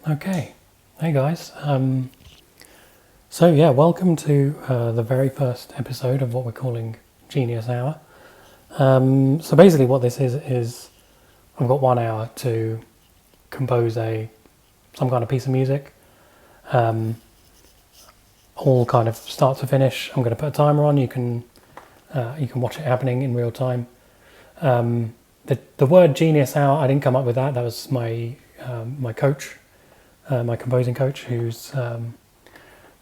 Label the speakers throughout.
Speaker 1: Okay, hey guys. So yeah, welcome to the very first episode of what we're calling Genius Hour. So basically, what this is I've got 1 hour to compose some kind of piece of music, all kind of start to finish. I'm going to put a timer on. You can watch it happening in real time. The word Genius Hour, I didn't come up with that. That was my coach. My composing coach, who's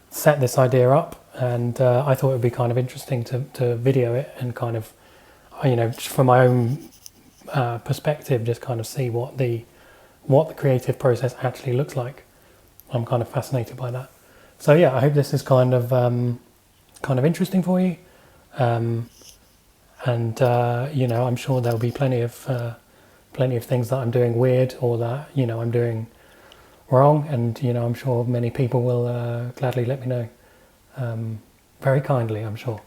Speaker 1: set this idea up, and I thought it would be kind of interesting to video it and kind of, from my own perspective, just kind of see what the creative process actually looks like. I'm kind of fascinated by that. So yeah, I hope this is kind of interesting for you, and I'm sure there'll be plenty of things that I'm doing weird or that I'm doing wrong, and I'm sure many people will gladly let me know, very kindly, I'm sure.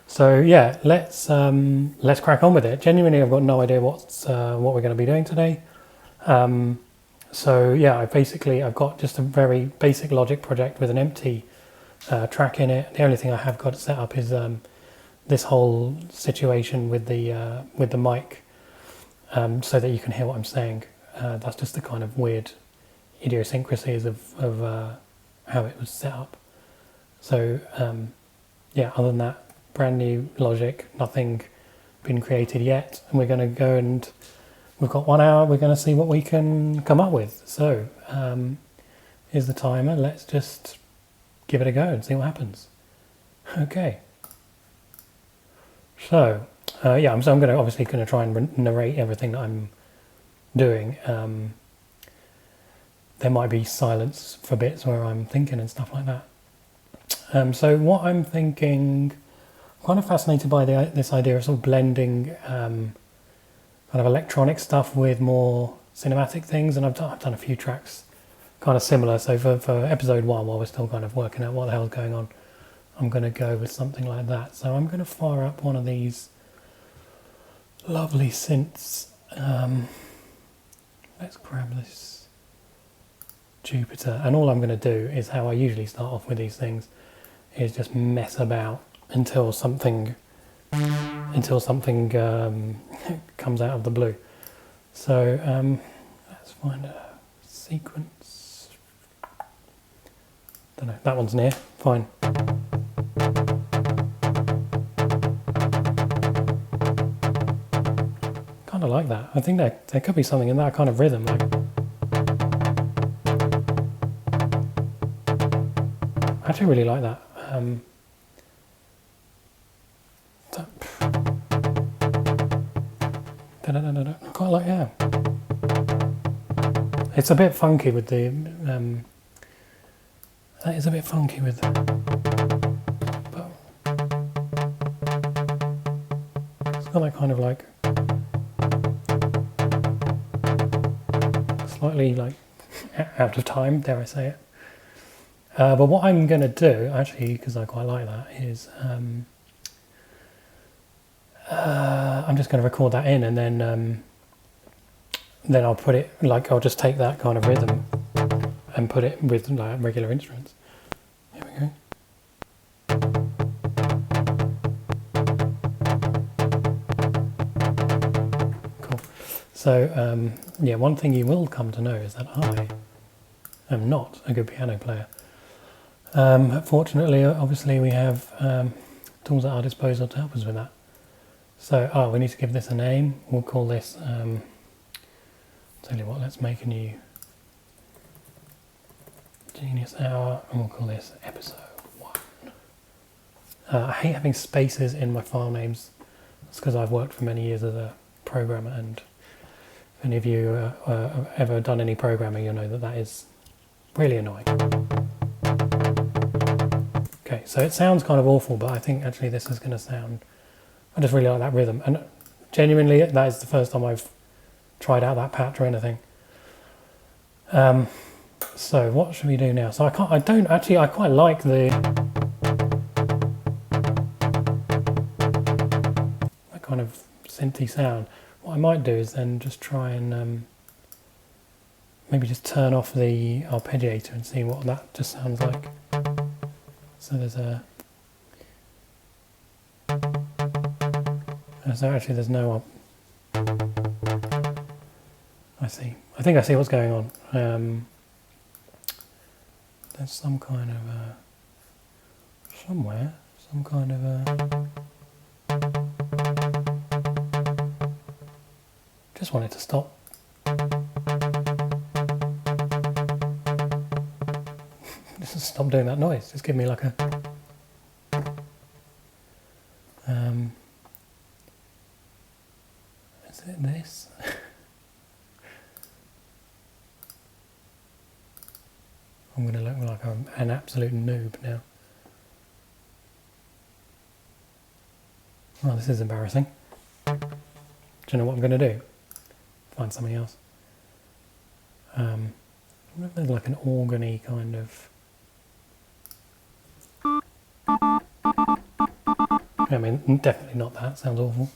Speaker 1: So yeah, let's crack on with it. Genuinely, I've got no idea what we're going to be doing today. So yeah, I've got just a very basic Logic project with an empty track in it. The only thing I have got set up is this whole situation with the mic, so that you can hear what I'm saying. That's just the kind of weird idiosyncrasies of how it was set up. So yeah, other than that, brand new Logic, nothing been created yet, and we're going to go and we've got 1 hour. We're going to see what we can come up with. So here's the timer. Let's just give it a go and see what happens. Okay. So yeah, I'm obviously going to try and narrate everything that I'm doing. There might be silence for bits where I'm thinking and stuff like that. So what I'm thinking, I'm kind of fascinated by this idea of sort of blending kind of electronic stuff with more cinematic things, and I've done a few tracks kind of similar. So for episode 1, while we're still kind of working out what the hell's going on, I'm going to go with something like that. So I'm going to fire up one of these lovely synths. Let's grab this Jupiter, and all I'm going to do is how I usually start off with these things, is just mess about until something comes out of the blue. So let's find a sequence. Don't know, that one's near, fine. Kind of like that. I think there could be something in that kind of rhythm, like. I actually really like that. I quite like, yeah. It's a bit funky with the. That is a bit funky with. But it's got that kind of like. Slightly like out of time, dare I say it. But what I'm going to do, actually, because I quite like that, is I'm just going to record that in, and then I'll put it, like, I'll just take that kind of rhythm and put it with like regular instruments. Here we go. Cool. So yeah, one thing you will come to know is that I am not a good piano player. Fortunately, obviously, we have tools at our disposal to help us with that. So, we need to give this a name. We'll call this, tell you what, let's make a new Genius Hour, and we'll call this episode 1. I hate having spaces in my file names. It's because I've worked for many years as a programmer, and if any of you have ever done any programming, you'll know that is really annoying. Okay, so it sounds kind of awful, but I think actually this is going to sound. I just really like that rhythm, and genuinely, that is the first time I've tried out that patch or anything. So what should we do now? So I quite like that kind of synthy sound. What I might do is then just try and maybe just turn off the arpeggiator and see what that just sounds like. So there's a... So actually there's no... I see. I think I see what's going on. There's some kind of somewhere, some kind of just want it to stop. Just stop doing that noise. Just give me like a... is it this? I'm going to look like I'm an absolute noob now. Oh, this is embarrassing. Do you know what I'm going to do? Find something else. I wonder if there's like an organ-y kind of... I mean, definitely not that. Sounds awful.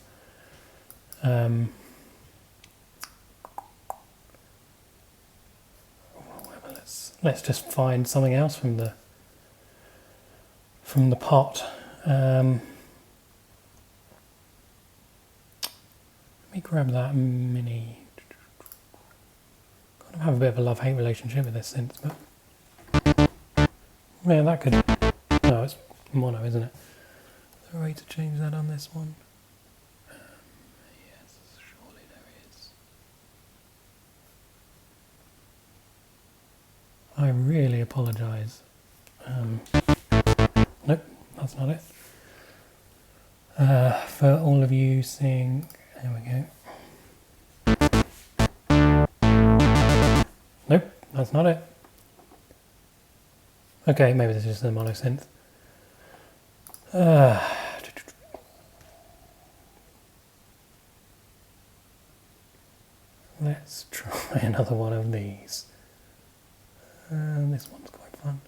Speaker 1: Let's just find something else from the pot. Let me grab that mini. Kind of have a bit of a love-hate relationship with this synth, but yeah, that could. No, it's mono, isn't it? Is there a way to change that on this one? Yes, surely there is. I really apologise. Nope, that's not it. For all of you seeing, there we go. Nope, that's not it. Okay, maybe this is just a mono synth. Let's try another one of these. This one's quite fun.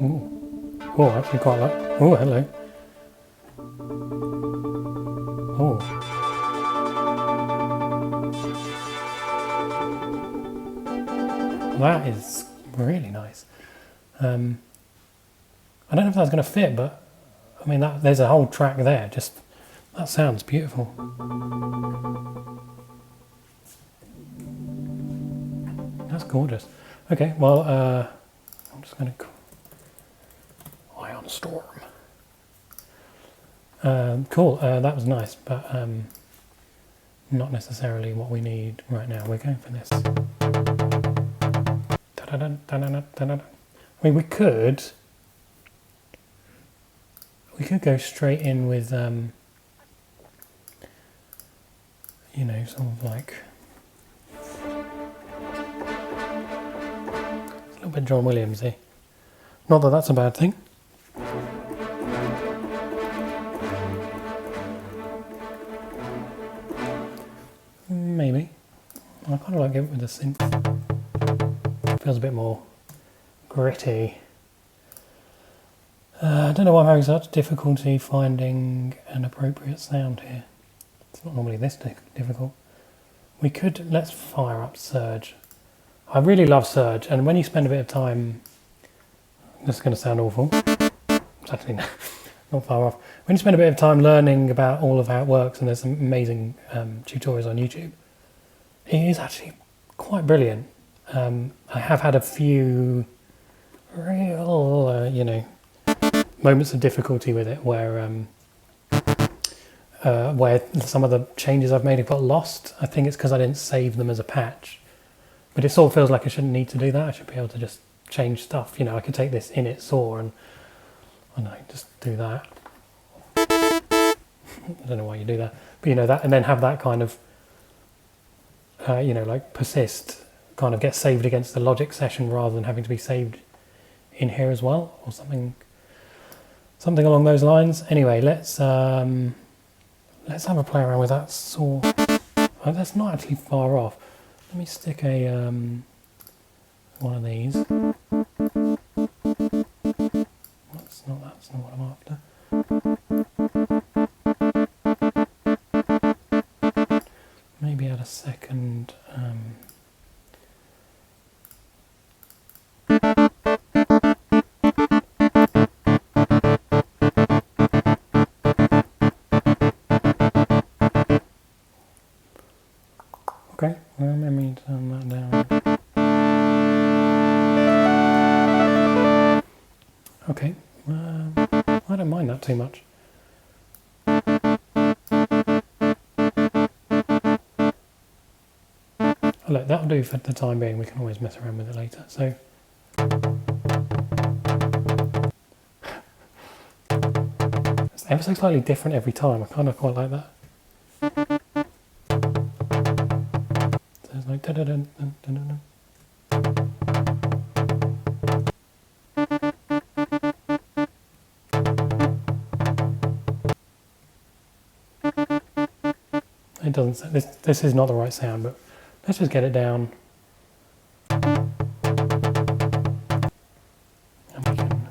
Speaker 1: Ooh. Oh, I actually quite like. Oh, hello. Oh. That is really nice. I don't know if that's going to fit, but I mean, there's a whole track there. Just that sounds beautiful. That's gorgeous. Okay, well, I'm just going to Ion Storm. Cool. That was nice, but not necessarily what we need right now. We're going for this. I mean, we could go straight in with, you know, sort of like a little bit John Williams-y. Not that that's a bad thing. Maybe. I kind of like it with the synth. Feels a bit more gritty. I don't know why I'm having such difficulty finding an appropriate sound here. It's not normally this difficult. We could, let's fire up Surge. I really love Surge, and when you spend a bit of time, this is going to sound awful. It's actually not far off. When you spend a bit of time learning about all of how it works, and there's some amazing tutorials on YouTube, it is actually quite brilliant. I have had a few real, you know, moments of difficulty with it where some of the changes I've made have got lost. I think it's because I didn't save them as a patch. But it sort of feels like I shouldn't need to do that. I should be able to just change stuff. You know, I could take this init saw and, I don't know, just do that. I don't know why you do that. But, you know, that, and then have that kind of, you know, like persist, kind of get saved against the logic session rather than having to be saved in here as well, or something along those lines. Anyway, let's have a play around with that saw. Oh, that's not actually far off. Let me stick a one of these. That's not what I'm after. maybe add a second. Okay, well, let me turn that down. Okay, I don't mind that too much. Oh, look, that'll do for the time being. We can always mess around with it later. So, it's ever so slightly different every time. I kind of quite like that. So it's like da-da-dun-dun-dun-dun. It doesn't. This is not the right sound, but let's just get it down. And we can.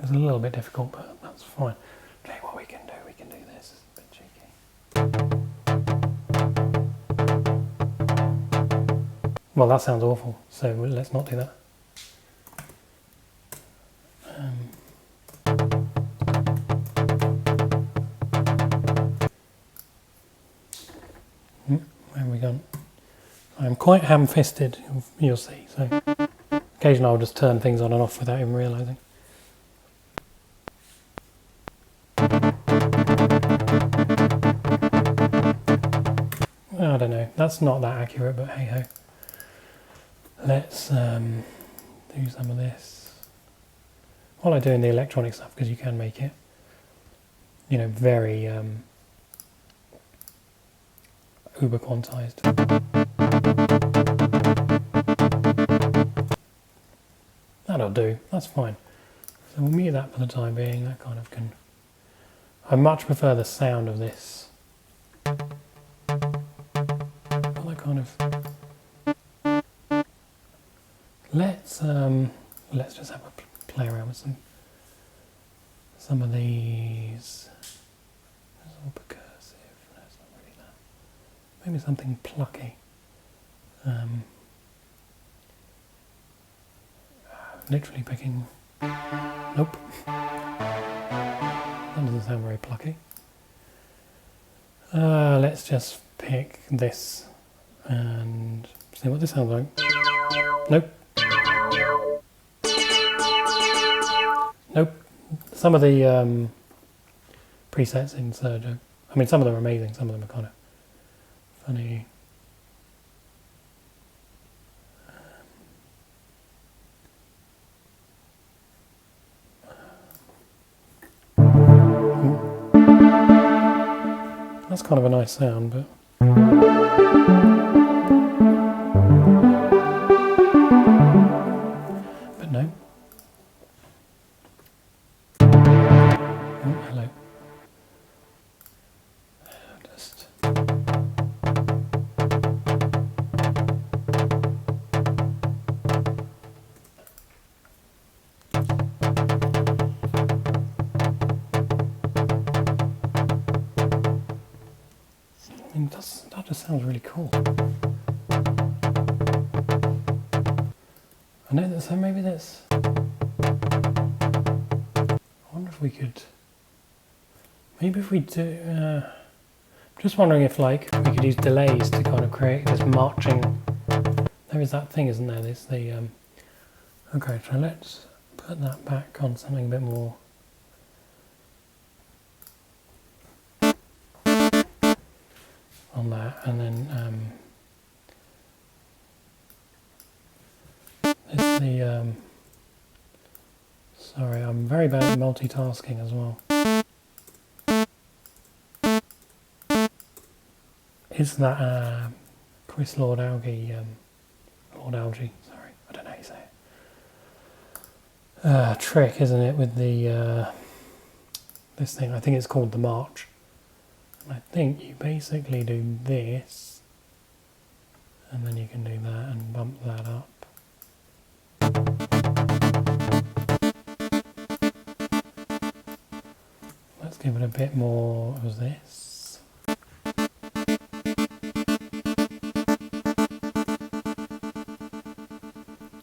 Speaker 1: It's a little bit difficult, but that's fine. Tell you what we can do. We can do this. It's a bit cheeky. Well, that sounds awful. So let's not do that. Where have we gone? I'm quite ham-fisted, you'll see. So occasionally I'll just turn things on and off without even realising. I don't know. That's not that accurate, but hey ho. Let's do some of this. While I do in the electronic stuff, because you can make it, you know, very uber quantized. That'll do. That's fine. So we'll mute that for the time being. That kind of can. I much prefer the sound of this. Well, that kind of. Let's just have a play around with some of these. It's all percussive. No, it's not really that. Maybe something plucky. Literally picking. Nope. That doesn't sound very plucky. Let's just pick this and see what this sounds like. Nope. Nope. Some of the presets in Sergio. I mean, some of them are amazing. Some of them are kind of funny. That's kind of a nice sound, but no. Oh, hello. Just I mean, that just sounds really cool. I know that, so maybe that's. I wonder if we could. Maybe if we do. I'm just wondering if, like, we could use delays to kind of create this marching. There is that thing, isn't there? There's the. Okay, so let's put that back on something a bit more. On that, and then it's the sorry, I'm very bad at multitasking as well. It's that Chris Lord Algae, sorry, I don't know how you say it. Trick, isn't it, with the this thing? I think it's called the March. I think you basically do this, and then you can do that and bump that up. give it a bit more of this.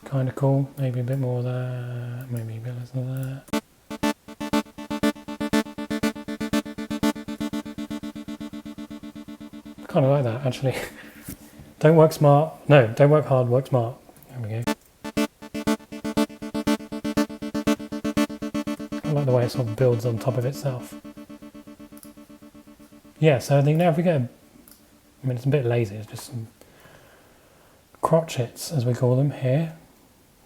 Speaker 1: Kind of cool. Maybe a bit more of that. Maybe a bit less of that. Kind of like that, actually. Don't work smart. No, don't work hard, work smart. There we go. I like the way it sort of builds on top of itself. Yeah, so I think now if we get, I mean, it's a bit lazy, it's just some crotchets, as we call them here.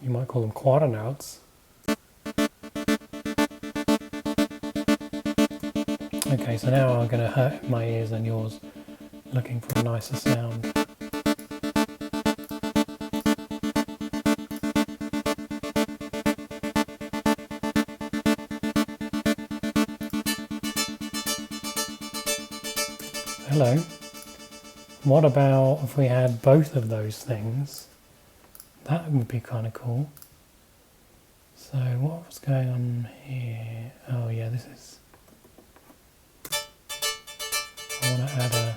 Speaker 1: You might call them quarter notes. Okay, so now I'm going to hurt my ears and yours, looking for a nicer sound. Hello. What about if we had both of those things? That would be kind of cool. So what's going on here? Oh yeah, this is... I want to add a...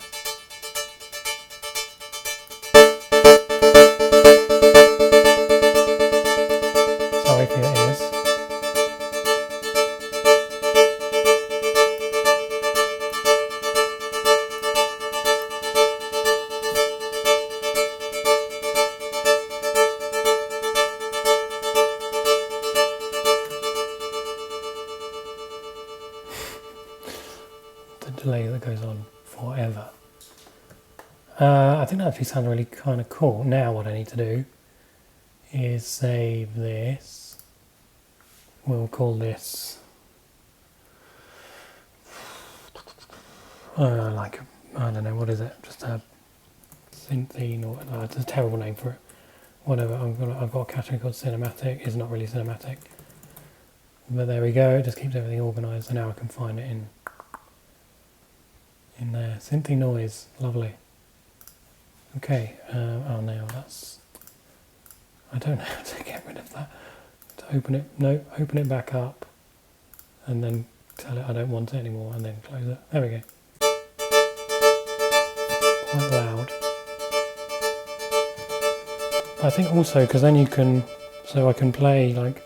Speaker 1: Sorry for your ears. Delay that goes on forever. I think that actually sounds really kind of cool. Now what I need to do is save this. We'll call this like, I don't know, what is it? Just a synthene, or it's a terrible name for it. Whatever. I've got a category called cinematic. It's not really cinematic, but there we go. It just keeps everything organised, and now I can find it in there. Synthy noise, lovely. Okay, oh no, that's... I don't know how to get rid of that. To open it, no, open it back up, and then tell it I don't want it anymore, and then close it. There we go. Quite loud. I think also, because then you can, so I can play like...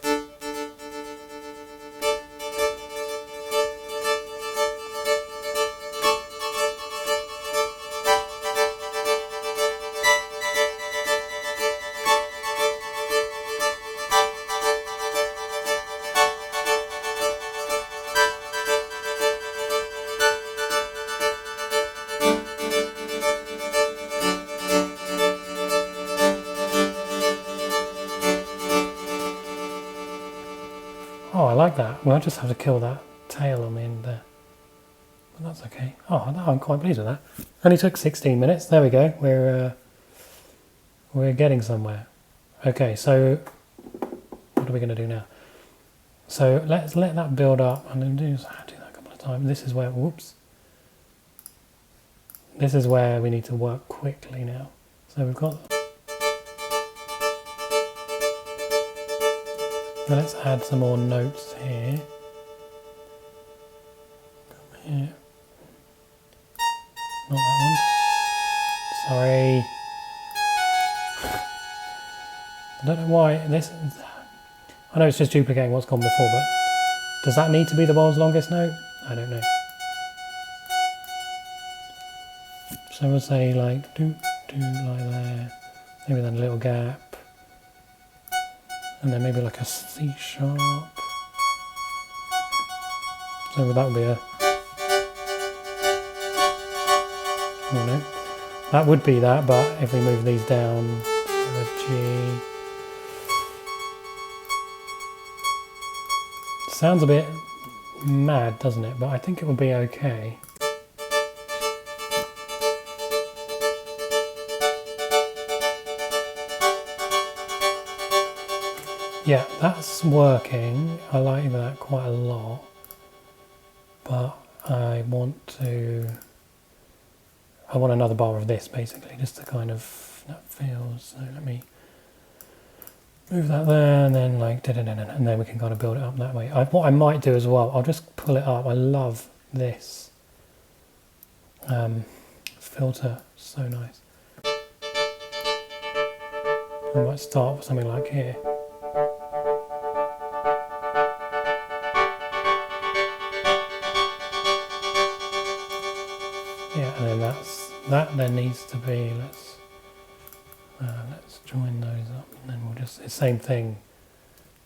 Speaker 1: Oh, I like that. Well, I just have to kill that tail on the end there. But that's okay. Oh, no, I'm quite pleased with that. Only took 16 minutes. There we go. We're getting somewhere. Okay, so what are we going to do now? So let's let that build up. I'm going to do that a couple of times. This is where, whoops. This is where we need to work quickly now. So we've got... Now let's add some more notes here. Come here. Not that one. Sorry. I don't know why this... I know it's just duplicating what's gone before, but does that need to be the world's longest note? I don't know. So we'll say like do like that. Maybe then a little gap. And then maybe like a C sharp. So that would be a... Oh no. That would be that, but if we move these down, a G. Sounds a bit mad, doesn't it? But I think it will be okay. Yeah, that's working. I like that quite a lot, but I want another bar of this basically, just to kind of, that feels, so let me move that there, and then like, and then we can kind of build it up that way. What I might do as well, I'll just pull it up. I love this filter. So nice. I might start with something like here. Yeah, and then that then needs to be, let's join those up, and then we'll just, the same thing.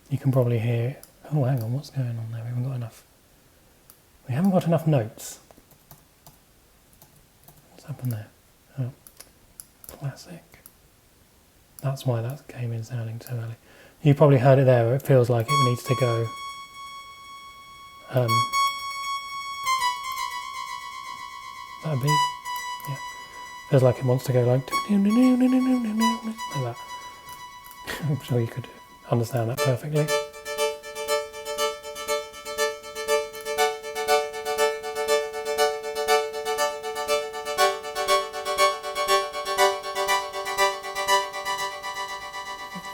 Speaker 1: You can probably hear, oh hang on, what's going on there? We haven't got enough notes. What's happened there? Oh, classic. That's why that came in sounding too early. You probably heard it there, where it feels like it needs to go. That a beat? Yeah. Feels like it wants to go like that. I'm sure you could understand that perfectly.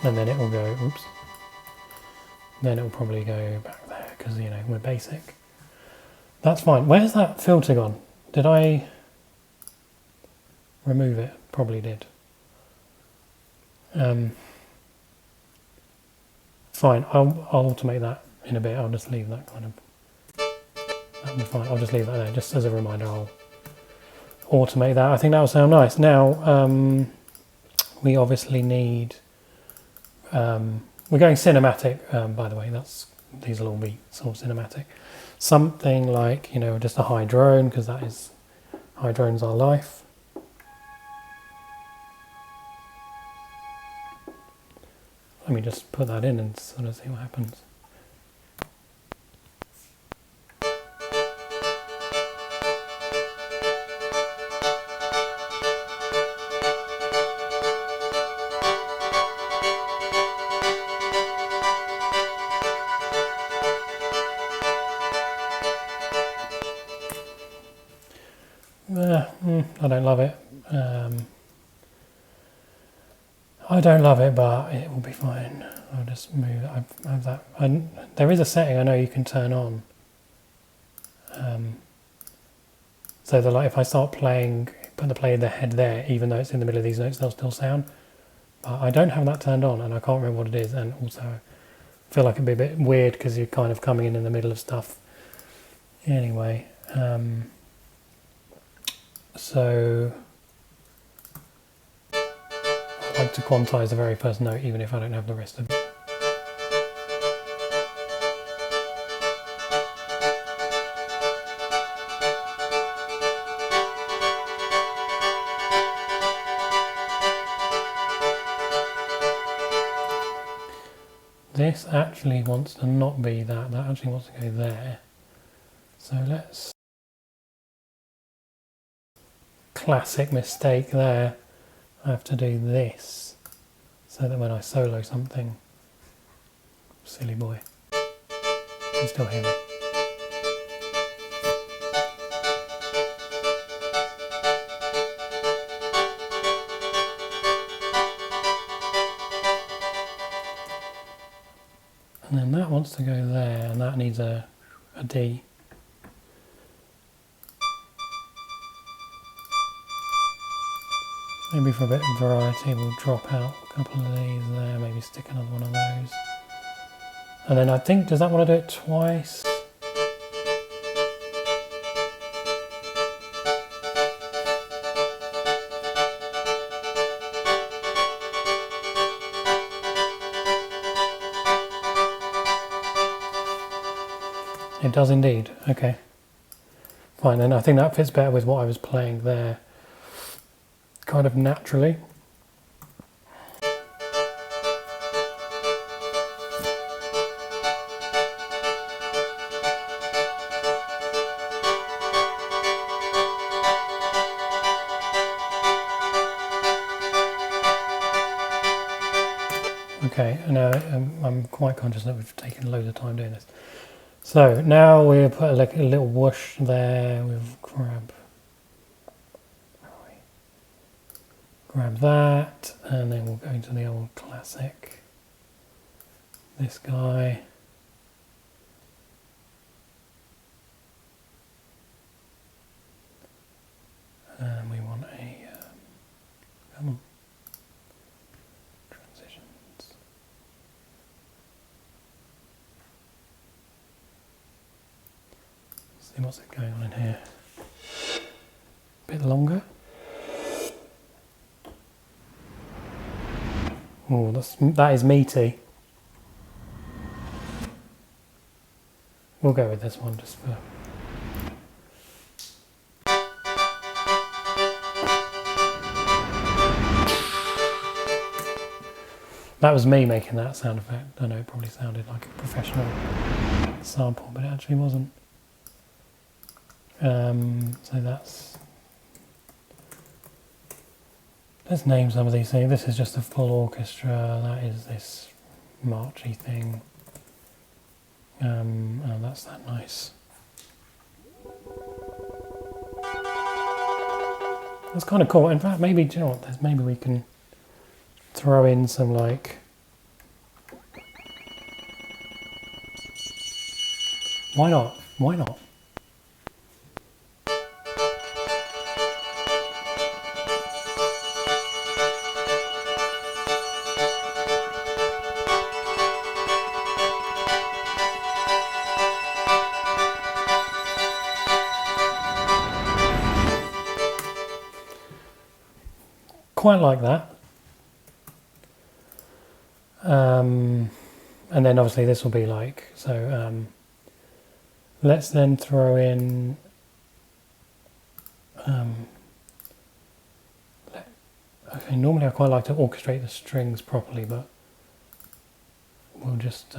Speaker 1: And then it will go, oops. Then it will probably go back there because, you know, we're basic. That's fine. Where's that filter gone? Did I remove it? Probably did. Fine, I'll automate that in a bit. I'll just leave that kind of, that'll be fine. I'll just leave that there, just as a reminder. I'll automate that. I think that will sound nice. Now, we obviously need, we're going cinematic, by the way. These will all be sort of cinematic. Something like, you know, just a high drone, because high drone's our life. Let me just put that in and sort of see what happens. I don't love it. I don't love it, but it will be fine. I'll just move it. I have that. There is a setting I know you can turn on. So that, like, if I start playing, put the play in the head there, even though it's in the middle of these notes, they'll still sound. But I don't have that turned on, and I can't remember what it is. And also, I feel like it'd be a bit weird because you're kind of coming in the middle of stuff. Anyway, so I like to quantize the very first note, even if I don't have the rest of it. This actually wants to not be that. That actually wants to go there. So let's... Classic mistake there. I have to do this so that when I solo something, silly boy, you can still hear me. And then that wants to go there, and that needs a D. Maybe for a bit of variety we'll drop out a couple of these there, maybe stick another one of those. And then I think, does that want to do it twice? It does indeed, okay. Fine, and I think that fits better with what I was playing there, kind of naturally. Okay, now I'm quite conscious that we've taken loads of time doing this. So now we'll put like a little whoosh there. We'll grab that, and then we'll go into the old classic. This guy. And we want a, come on, transitions. See what's going on in here. A bit longer. Oh, that is meaty. We'll go with this one just for. That was me making that sound effect. I know it probably sounded like a professional sample, but it actually wasn't. So let's name some of these things. This is just a full orchestra. That is this marchy thing. Oh, that's that nice. That's kind of cool. In fact, maybe, do you know what? Maybe we can throw in some like. Why not? Why not? Quite like that. And then obviously this will be like, so let's then throw in okay, normally I quite like to orchestrate the strings properly, but we'll just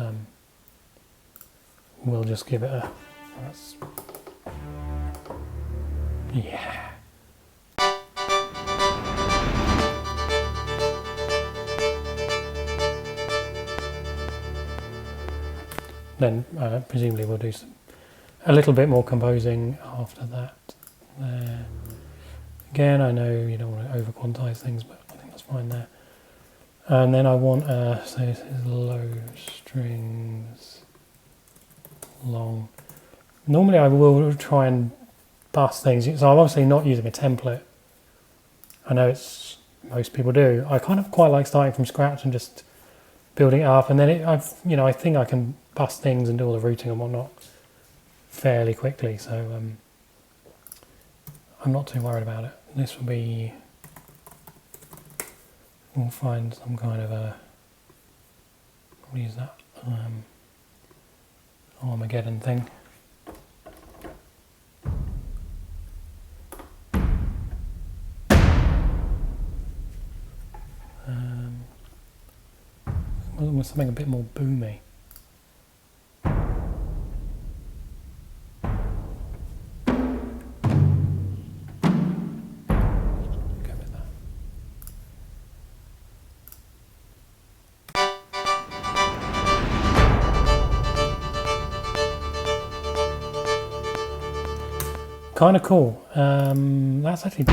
Speaker 1: give it a, yeah. Then presumably we'll do a little bit more composing after that. There. Again, I know you don't want to over quantize things, but I think that's fine there. And then I want, so this is low strings, long. Normally I will try and bust things, so I'm obviously not using a template. I know most people do. I kind of quite like starting from scratch and just building it up, and then I think I can bust things and do all the routing and whatnot fairly quickly, so I'm not too worried about it. This will be, we'll find some kind of a, we'll use that Armageddon thing. Something a bit more boomy. Kind of cool. That's actually,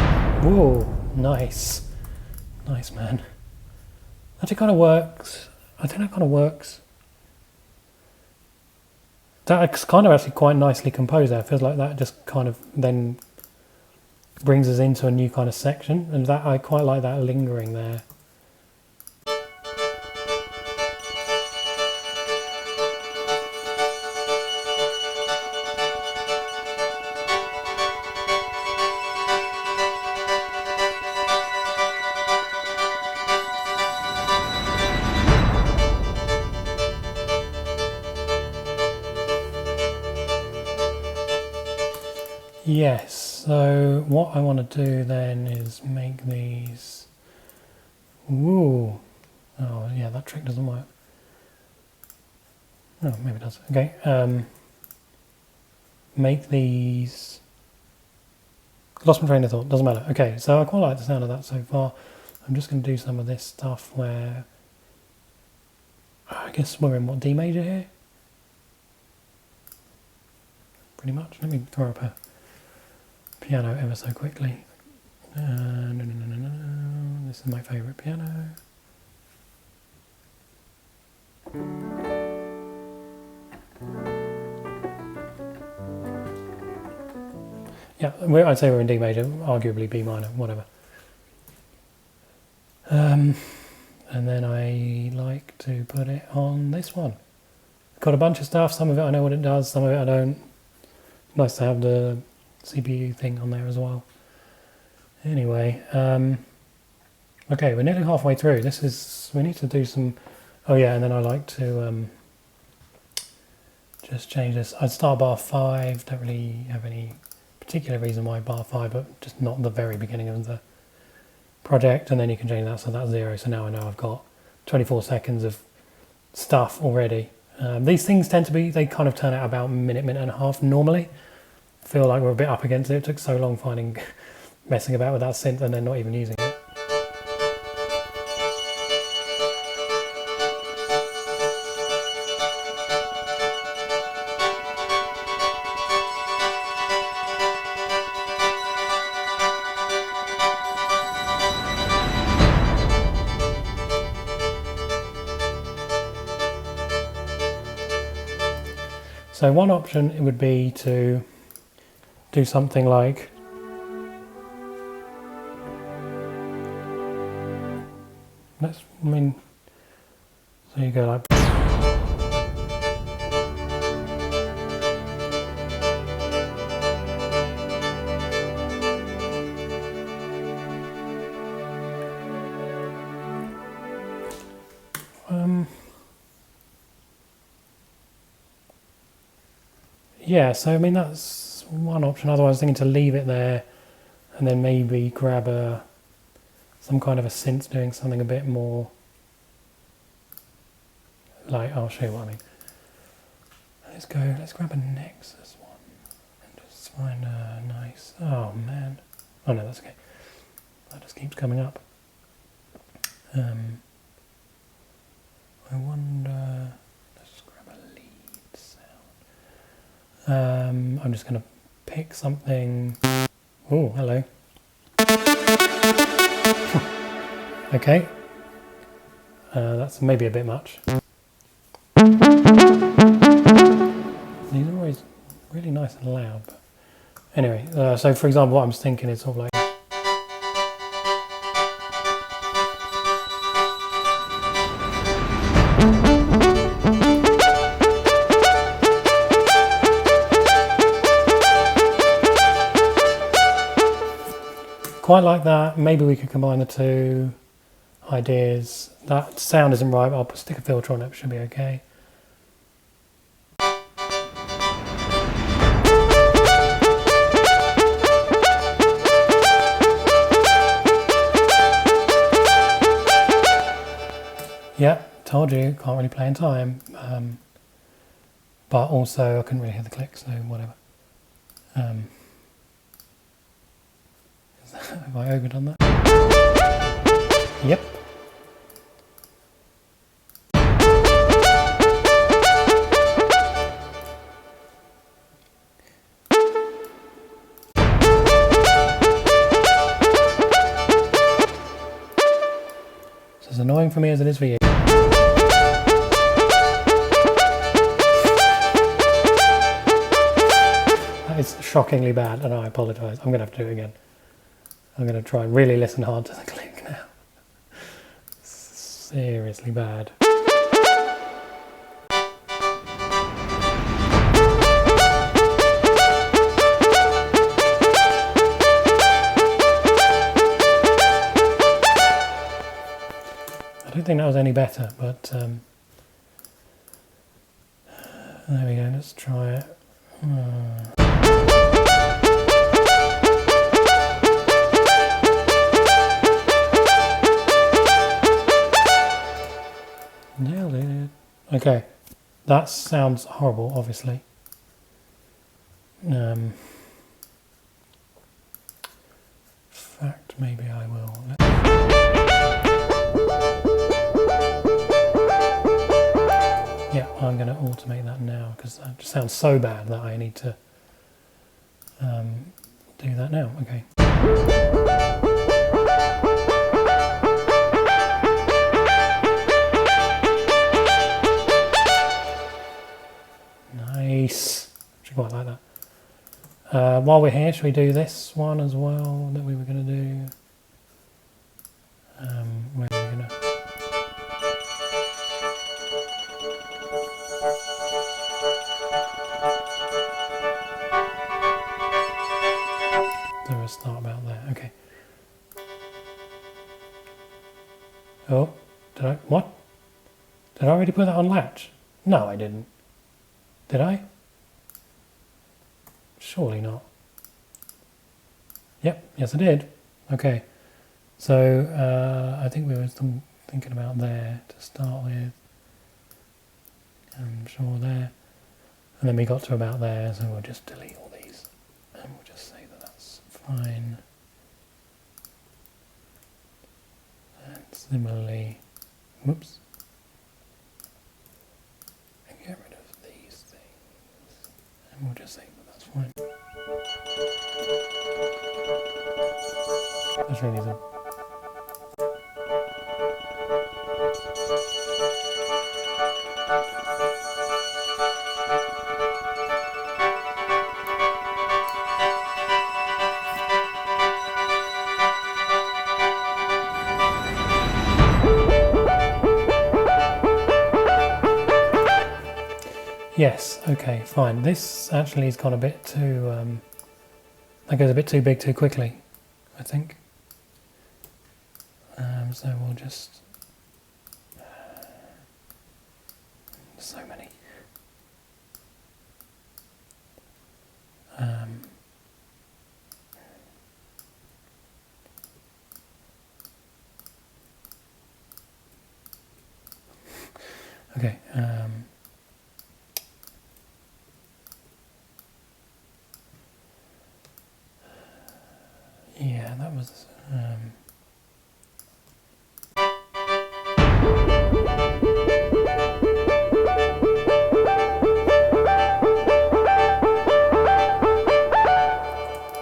Speaker 1: whoa, nice. Nice, man. Actually kind of works. I think that kind of works. That's kind of actually quite nicely composed there. It feels like that just kind of then brings us into a new kind of section. And that I quite like that lingering there. Yes, so what I want to do then is make these, ooh, oh yeah, that trick doesn't work. Oh, maybe it does, okay. Make these, lost my train of thought, doesn't matter. Okay, so I quite like the sound of that so far. I'm just going to do some of this stuff where, I guess we're in what, D major here? Pretty much, let me throw up a piano ever so quickly. No. This is my favourite piano. Yeah, I'd say we're in D major, arguably B minor, whatever. And then I like to put it on this one. Got a bunch of stuff, some of it I know what it does, some of it I don't. Nice to have the CPU thing on there as well. Anyway, okay, we're nearly halfway through. We need to do some, oh yeah, and then I like to just change this. I'd start bar 5, don't really have any particular reason why bar 5, but just not the very beginning of the project, and then you can change that so that's 0. So now I know I've got 24 seconds of stuff already. These things tend to be, they kind of turn out about a minute and a half normally. I feel like we're a bit up against it. It took so long messing about with that synth and then not even using it. So one option would be to do something like so you go like yeah, so I mean that's one option. Otherwise, I was thinking to leave it there and then maybe grab some kind of a synth doing something a bit more like, I'll show you what I mean. Let's grab a Nexus one and just find a nice, oh man. Oh no, that's okay. That just keeps coming up. I wonder, let's grab a lead sound. I'm just going to pick something. Oh, hello. Okay. That's maybe a bit much. These are always really nice and loud. But anyway, so for example, what I'm thinking is sort of like. Quite like that. Maybe we could combine the two ideas. That sound isn't right, but I'll stick a filter on it, should be okay. Yeah, told you, can't really play in time. But also I couldn't really hear the click, so whatever. Have I overdone that? Yep. It's as annoying for me as it is for you. That is shockingly bad, and I apologise. I'm going to have to do it again. I'm going to try and really listen hard to the click now. Seriously bad. I don't think that was any better, but there we go, let's try it. Nailed it. Okay, that sounds horrible, obviously. In fact, maybe I will. Yeah, I'm going to automate that now because that just sounds so bad that I need to do that now. Okay. Nice. Actually quite like that. While we're here, should we do this one as well that we were going to do? Where are we going to... So we'll start about there. Okay. Oh, did I? What? Did I already put that on latch? No, I didn't. Did I? Surely not. Yep, yes I did. Okay. So I think we were thinking about there to start with. I'm sure there. And then we got to about there, so we'll just delete all these. And we'll just say that that's fine. And similarly, whoops. And get rid of these things. And we'll just say that that's fine. That's really easy. Yes, okay, fine. This actually has gone a bit too, that goes a bit too big too quickly, I think. So we'll just, so many. Okay. Yeah, that was.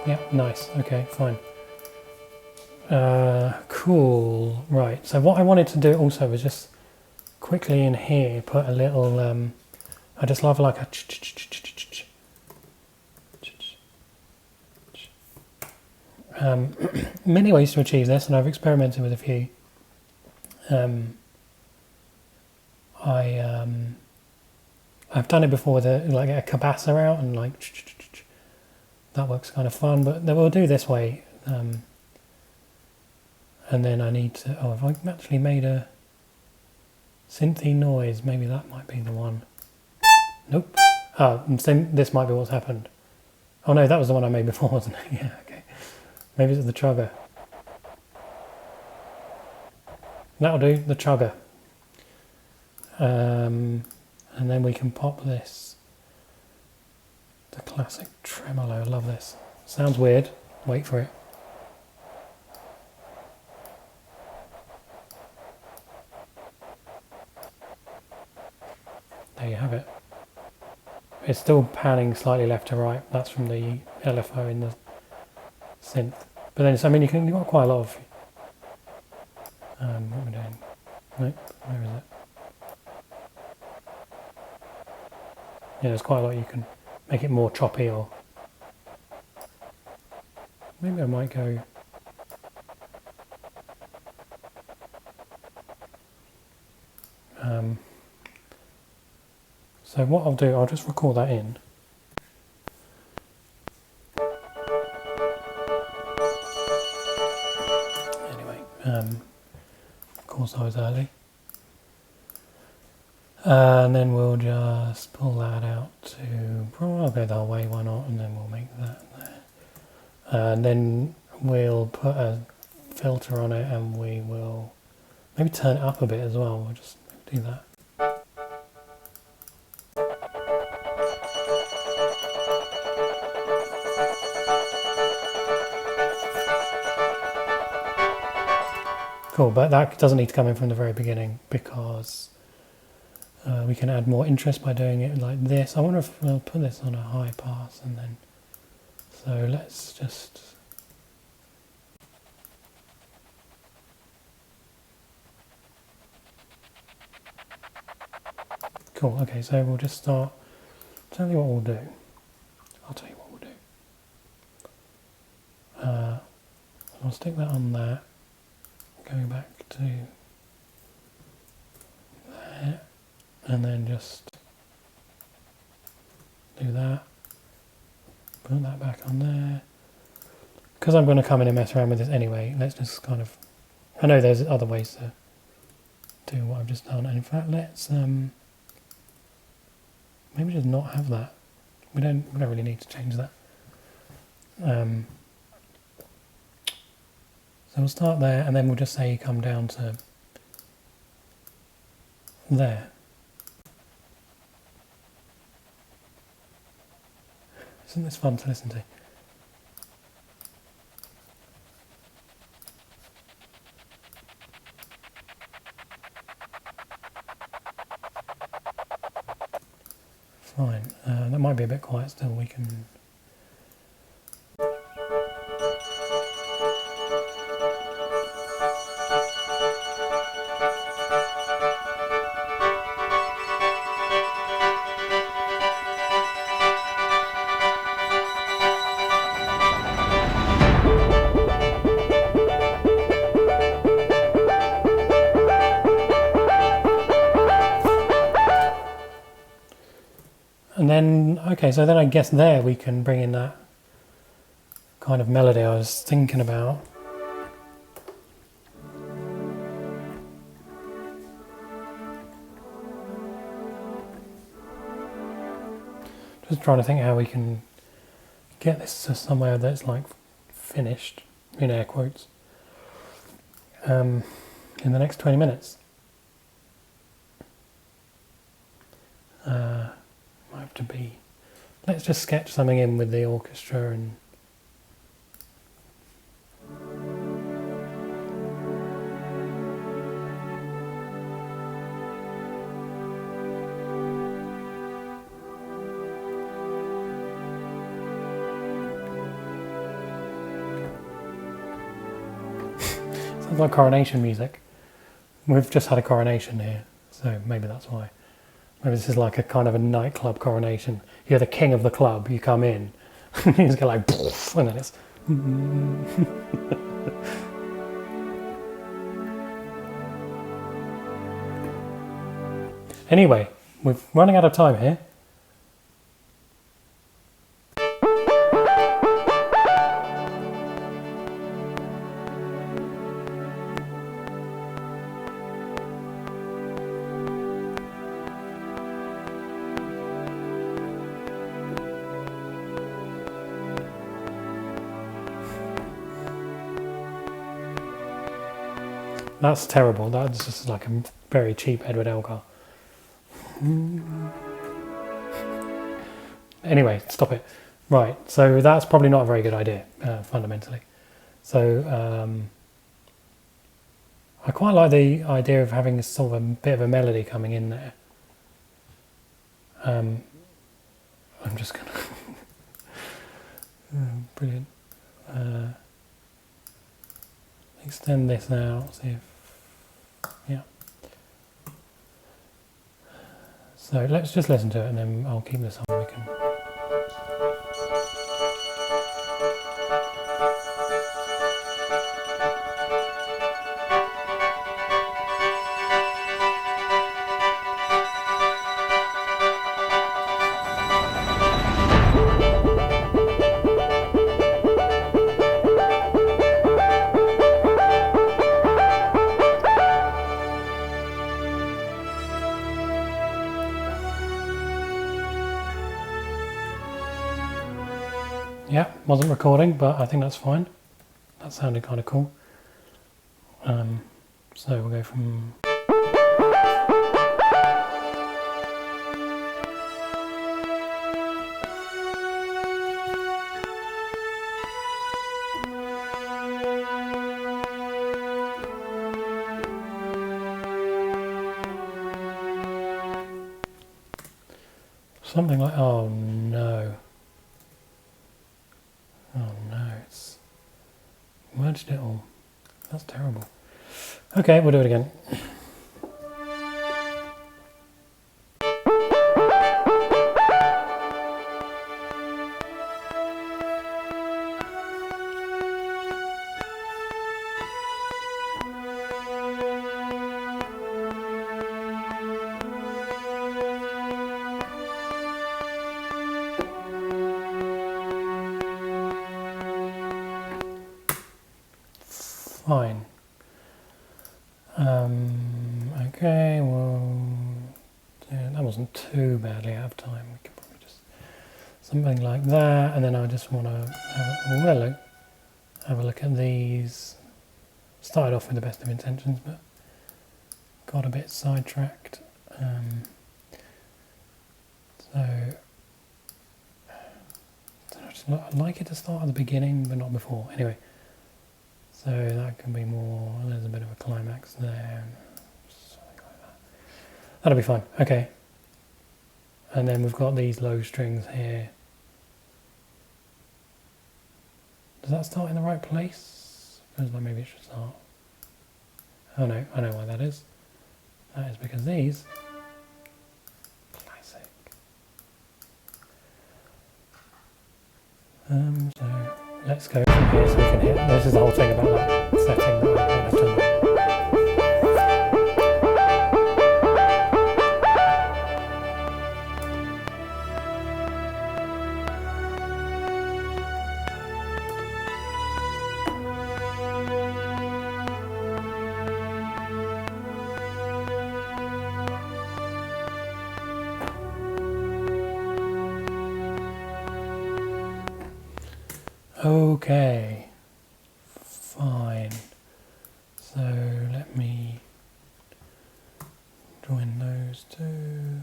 Speaker 1: Yeah, nice. Okay, fine. Cool. Right. So what I wanted to do also was just quickly in here put a little. I just love like a. Many ways to achieve this, and I've experimented with a few. I've done it before with like a cabasa out and like that works kind of fun, but we'll do this way. And then I need to. Oh, have I actually made a synthy noise? Maybe that might be the one. Nope. Oh, this might be what's happened. Oh no, that was the one I made before, wasn't it? Yeah. Okay. Maybe it's the chugger. That'll do, the chugger. And then we can pop this. The classic tremolo, I love this. Sounds weird, wait for it. There you have it. It's still panning slightly left to right. That's from the LFO in the synth. But then, I mean, you've got quite a lot of. What am I doing? Nope, where is it? Yeah, there's quite a lot you can make it more choppy, or maybe I might go. So what I'll do, I'll just record that in. Anyway, of course I was early. And then we'll just pull that out to, probably I'll go the whole way, why not, and then we'll make that there. And then we'll put a filter on it and we will maybe turn it up a bit as well, we'll just do that. Cool, but that doesn't need to come in from the very beginning because we can add more interest by doing it like this. I wonder if we'll put this on a high pass and then, so let's just, cool, okay, so we'll just start, tell you what we'll do. I'll tell you what we'll do. I'll stick that on there. Going back to there, and then just do that. Put that back on there. Because I'm going to come in and mess around with this anyway, let's just kind of... I know there's other ways to do what I've just done. And in fact, let's maybe just not have that. We don't really need to change that. So we'll start there, and then we'll just say you come down to there. Isn't this fun to listen to? Fine. That might be a bit quiet still. We can... And then, okay, so then I guess there we can bring in that kind of melody I was thinking about. Just trying to think how we can get this to somewhere that's like finished, in air quotes, in the next 20 minutes. Might have to be... Let's just sketch something in with the orchestra and... Sounds like coronation music. We've just had a coronation here, so maybe that's why. Maybe this is like a kind of a nightclub coronation. You're the king of the club, you come in, you just go like, and then it's... Anyway, we're running out of time here. That's terrible. That's just like a very cheap Edward Elgar. Anyway, stop it. Right, so that's probably not a very good idea, fundamentally. So I quite like the idea of having sort of a bit of a melody coming in there. I'm just gonna... brilliant. Extend this out, see if... Yeah. So let's just listen to it and then I'll keep this on. We can... Yeah, wasn't recording, but I think that's fine. That sounded kind of cool. So we'll go from... Something like... Oh no. Oh no, it's merged it all. That's terrible. Okay, we'll do it again. fine. Okay, well, yeah, that wasn't too badly out of time. We could probably just something like that, and then I just want to have a look at these. Started off with the best of intentions, but got a bit sidetracked. So I'd like it to start at the beginning, but not before. Anyway, so that can be more. There's a bit of a climax there. Something like that. That'll be fine. Okay. And then we've got these low strings here. Does that start in the right place? Feels like maybe it should start. Oh no, I know why that is. That is because these. Classic. So let's go from here so we can hit. This is the whole thing about that setting that I have to know. Okay, fine. So let me join those two.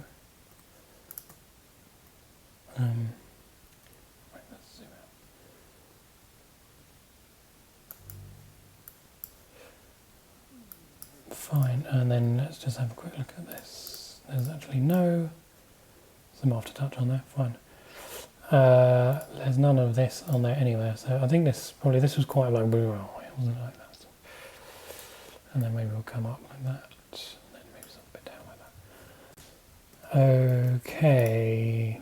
Speaker 1: Right, let's zoom out. Fine, and then let's just have a quick look at this. There's actually some aftertouch on there. Fine. There's none of this on there anywhere, so I think this was quite like, well, it wasn't like that. And then maybe we'll come up like that, and then maybe something a bit down like that. Okay.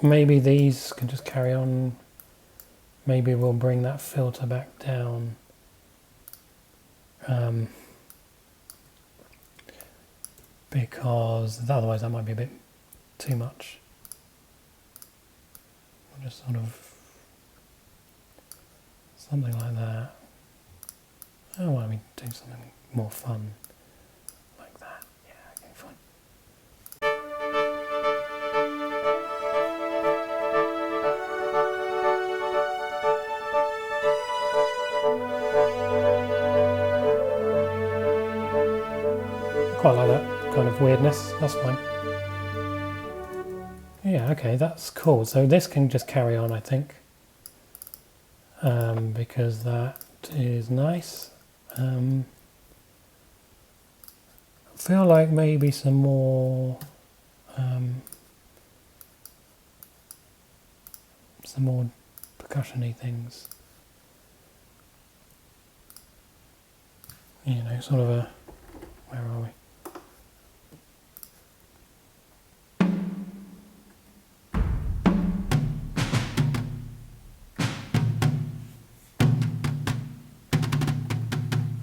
Speaker 1: Maybe these can just carry on. Maybe we'll bring that filter back down. Because otherwise that might be a bit too much. We'll just sort of something like that. Oh, why don't we do something more fun like that? Yeah, okay, fine. Quite like that kind of weirdness. That's fine. Yeah, okay, that's cool. So this can just carry on, I think, because that is nice. I feel like maybe some more percussion-y things. You know, sort of a, where are we?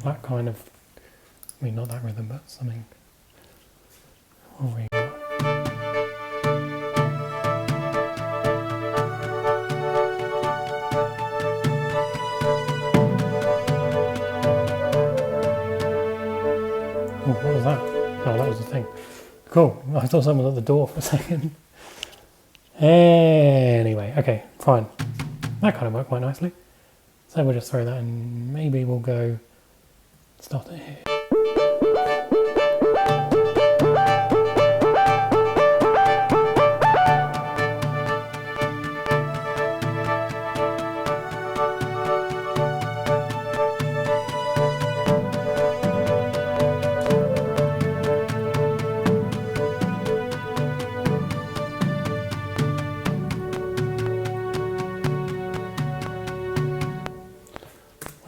Speaker 1: That kind of, I mean, not that rhythm, but something. What have we got? Oh, what was that? Oh, that was the thing. Cool. I thought someone was at the door for a second. Anyway, okay, fine. That kind of worked quite nicely. So we'll just throw that in. Maybe we'll go start it here.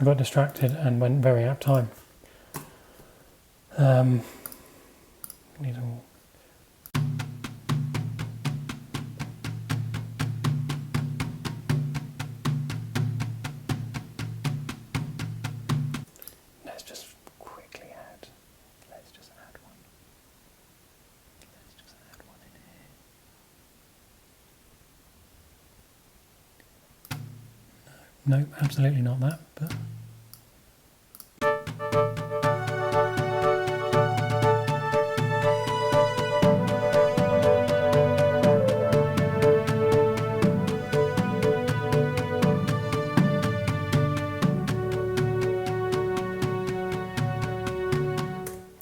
Speaker 1: I got distracted and went very out of time. Need to... Let's just quickly add. Let's just add one. Let's just add one in here. Nope, absolutely not that, but...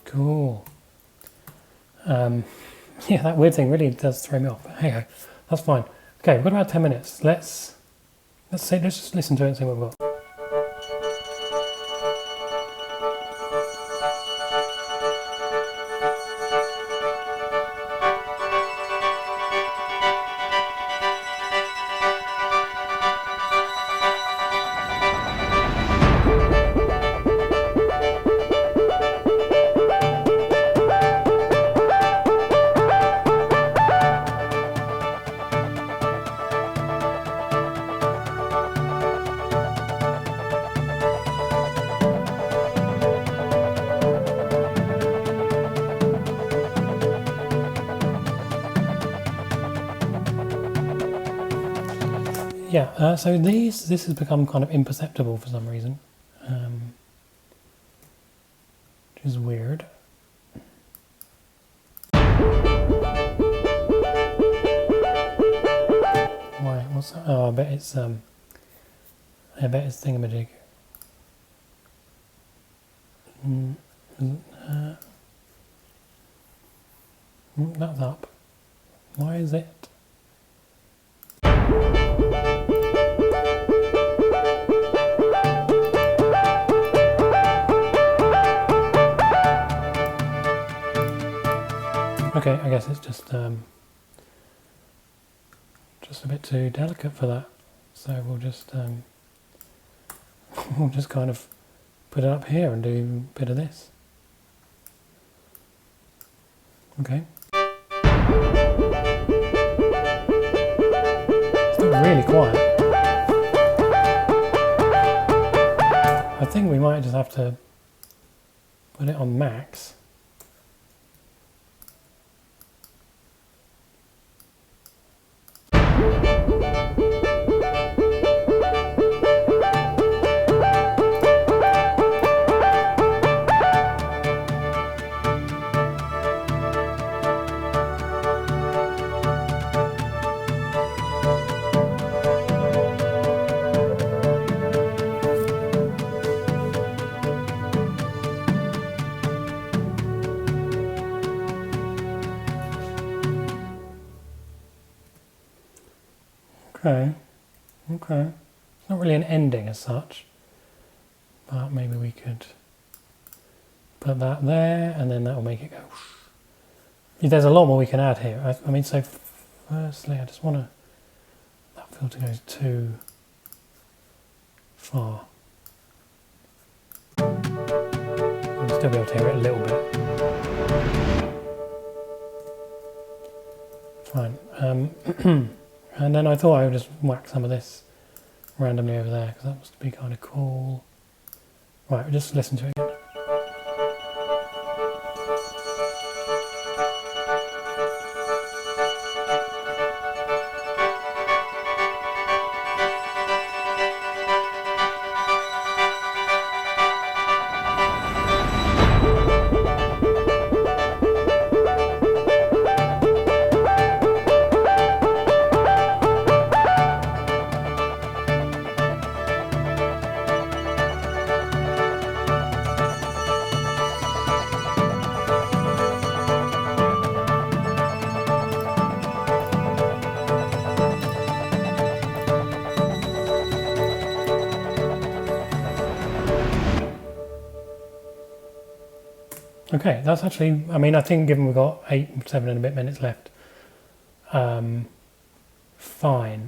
Speaker 1: Cool. Yeah, that weird thing really does throw me off, but hey ho, that's fine. Okay, we've got about 10 minutes. Let's just listen to it and see what we've got. Yeah, so this has become kind of imperceptible for some reason, which is weird. Why? What's that? Oh, I bet it's thingamajig. That's up. Why is it? Okay, I guess it's just a bit too delicate for that, so we'll just we'll just kind of put it up here and do a bit of this. Okay. It's not really quiet. I think we might just have to put it on max. Okay. It's not really an ending as such, but maybe we could put that there, and then that will make it go. There's a lot more we can add here. I mean, so firstly, I just want to. That filter goes too far. I'll still be able to hear it a little bit. Fine. And then I thought I would just whack some of this randomly over there, because that must be kind of cool. Right, just listen to it again. Okay, that's actually, I mean, I think given we've got 7 and a bit minutes left, fine.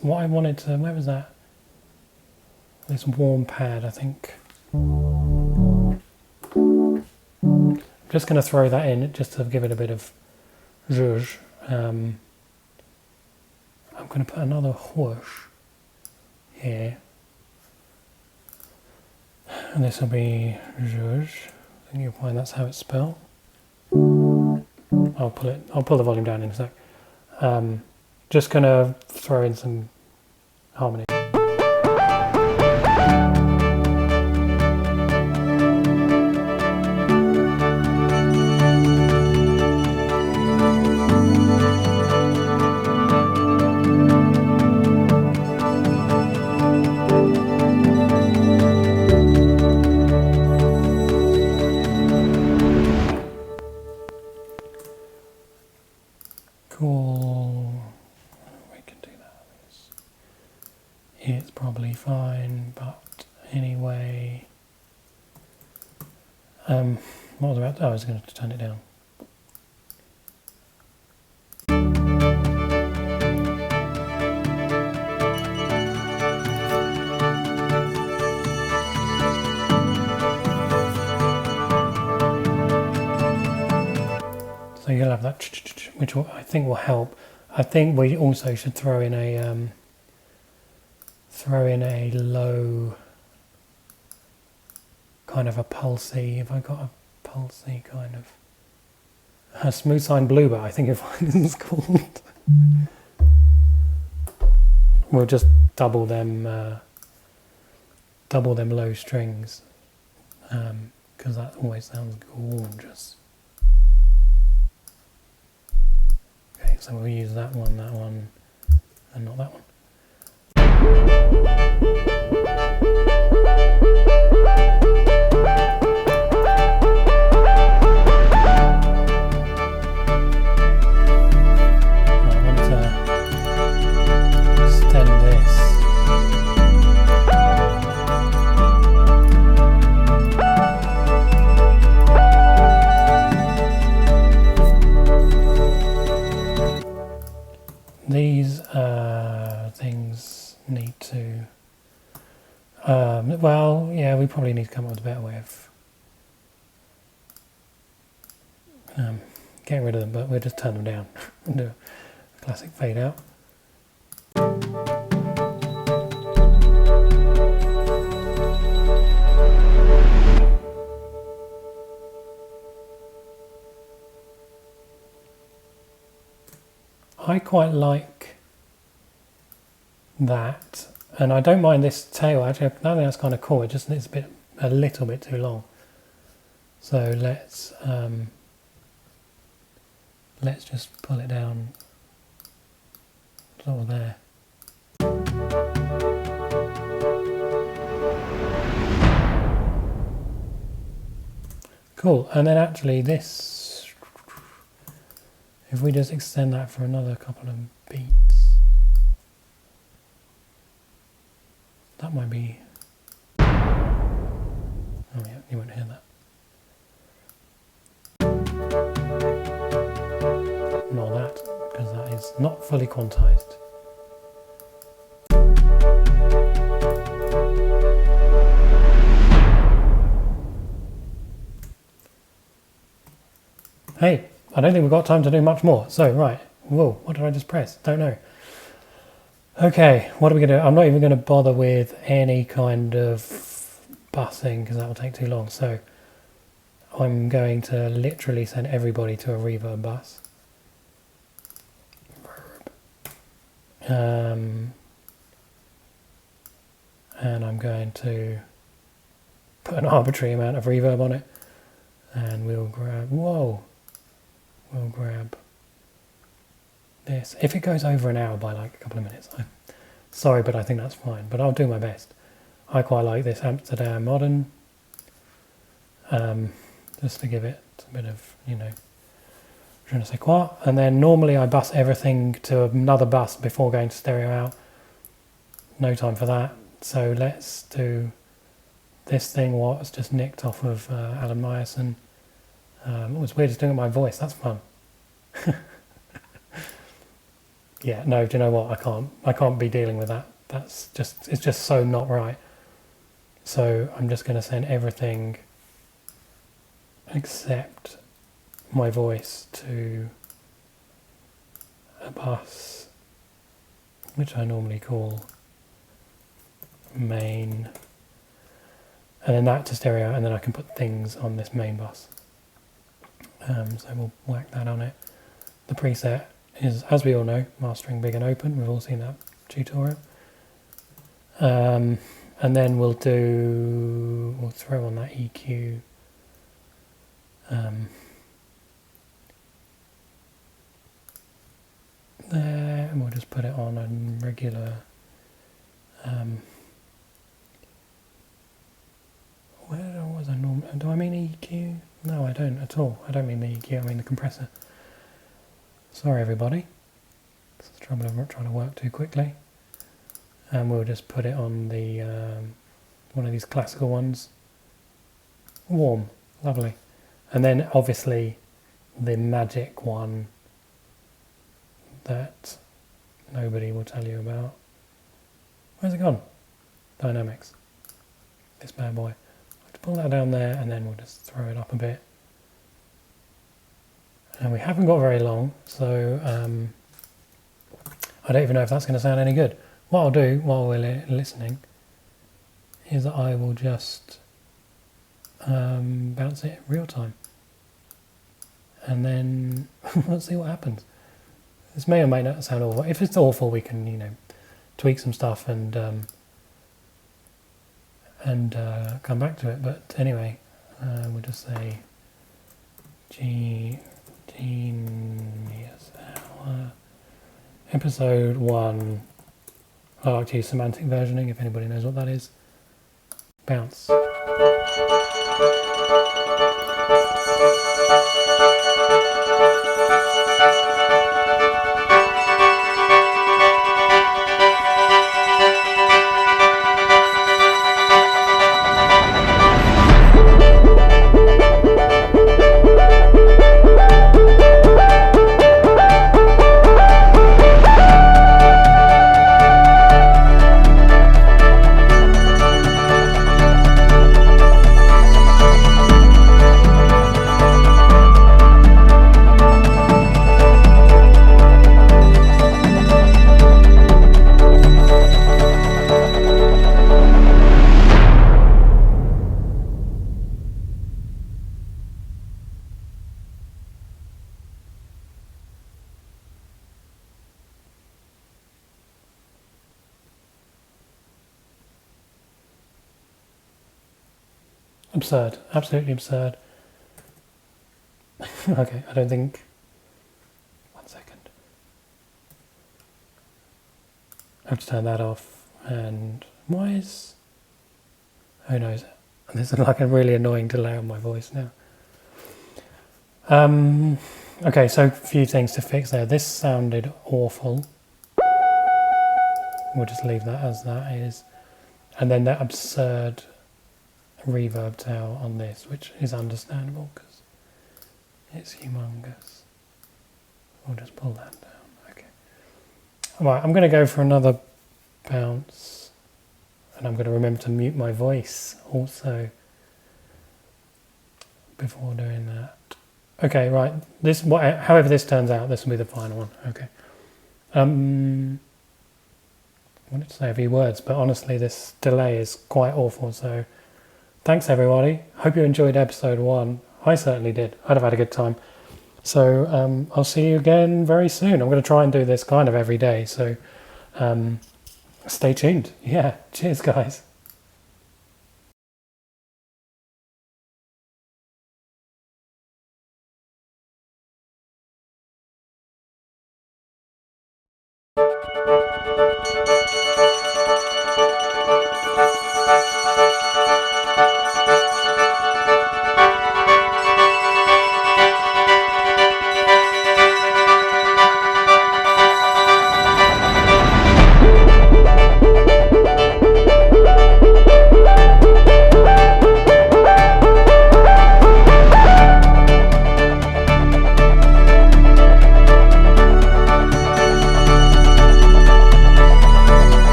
Speaker 1: What I wanted to, where was that? This warm pad, I think. I'm just going to throw that in, just to give it a bit of zhuzh. I'm going to put another whoosh here. And this will be zhuzh. I think you'll find that's how it's spelled. I'll pull the volume down in a sec. Just gonna throw in some harmony. call, we can do that. It's probably fine, but anyway. What was I about? Oh, I was going to turn it down. So you'll have that, which I think will help. I think we also should throw in a low kind of a pulsey. If I got a pulsey kind of a smooth sine bluebird, I think it's called. We'll just double them low strings because that always sounds gorgeous. Okay, so we'll use that one, and not that one. I want to extend this. These things need to, well, yeah, we probably need to come up with a better way of getting rid of them, but we'll just turn them down and do a classic fade out. I quite like that, and I don't mind this tail. Actually, I think that's kind of cool. It just needs a little bit too long. So let's just pull it down sort of there. Cool. And then actually this, if we just extend that for another couple of beats, that might be, oh yeah, you won't hear that. Not that, because that is not fully quantized. Hey, I don't think we've got time to do much more. So, right, whoa, what did I just press? Don't know. Okay, what are we going to do? I'm not even going to bother with any kind of busing because that will take too long. So, I'm going to literally send everybody to a reverb bus. And I'm going to put an arbitrary amount of reverb on it, and we'll grab, whoa, we'll grab this. If it goes over an hour by like a couple of minutes, I'm sorry, but I think that's fine, but I'll do my best. I quite like this Amsterdam Modern, just to give it a bit of, you know, je ne sais quoi. And then normally I bus everything to another bus before going to stereo out. No time for that. So let's do this thing what's just nicked off of Alan Meyerson. It was weird just doing it with my voice. That's fun. Yeah, no, do you know what? I can't be dealing with that. It's just so not right. So I'm just going to send everything except my voice to a bus, which I normally call main, and then that to stereo, and then I can put things on this main bus. So we'll whack that on it. The preset is, as we all know, mastering big and open. We've all seen that tutorial. And then we'll throw on that EQ. There, and we'll just put it on a regular. Where was I normal? Do I mean EQ? No, I don't at all. I don't mean the EQ. I mean the compressor. Sorry everybody. It's the trouble of not trying to work too quickly. And we'll just put it on the one of these classical ones. Warm, lovely. And then obviously the magic one that nobody will tell you about. Where's it gone? Dynamics. This bad boy. I'll have to pull that down there and then we'll just throw it up a bit. And we haven't got very long, so I don't even know if that's going to sound any good. What I'll do while we're listening is that I will just bounce it real time. And then we'll see what happens. This may or may not sound awful. If it's awful, we can, you know, tweak some stuff and come back to it. But anyway, we'll just say Genius Hour, episode 1. I like to use semantic versioning, if anybody knows what that is. Bounce. Absurd, absolutely absurd. Okay, I don't think. 1 second. I have to turn that off. And why is. Who knows? There's like a really annoying delay on my voice now. Okay, so a few things to fix there. This sounded awful. We'll just leave that as that is. And then that absurd reverb tail on this, which is understandable because it's humongous. We'll just pull that down. Okay. Right, I'm going to go for another bounce, and I'm going to remember to mute my voice also before doing that. Okay, right. This, however this turns out, this will be the final one. Okay. I wanted to say a few words, but honestly, this delay is quite awful. So. Thanks everybody. Hope you enjoyed episode 1. I certainly did. I'd have had a good time. So I'll see you again very soon. I'm going to try and do this kind of every day. So stay tuned. Yeah. Cheers guys.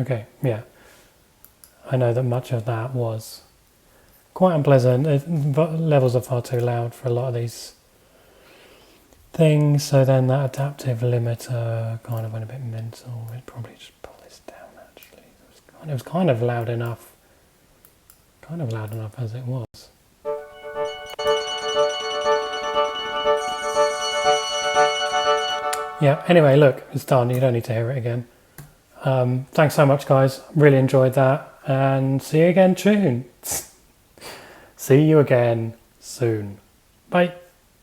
Speaker 1: Okay, yeah. I know that much of that was quite unpleasant. Levels are far too loud for a lot of these things, so then that adaptive limiter kind of went a bit mental. We'd probably just pull this down actually. It was kind of loud enough. Kind of loud enough as it was. Yeah, anyway, look, it's done. You don't need to hear it again. Thanks so much, guys. Really enjoyed that. and see you again soon. See you again soon. Bye.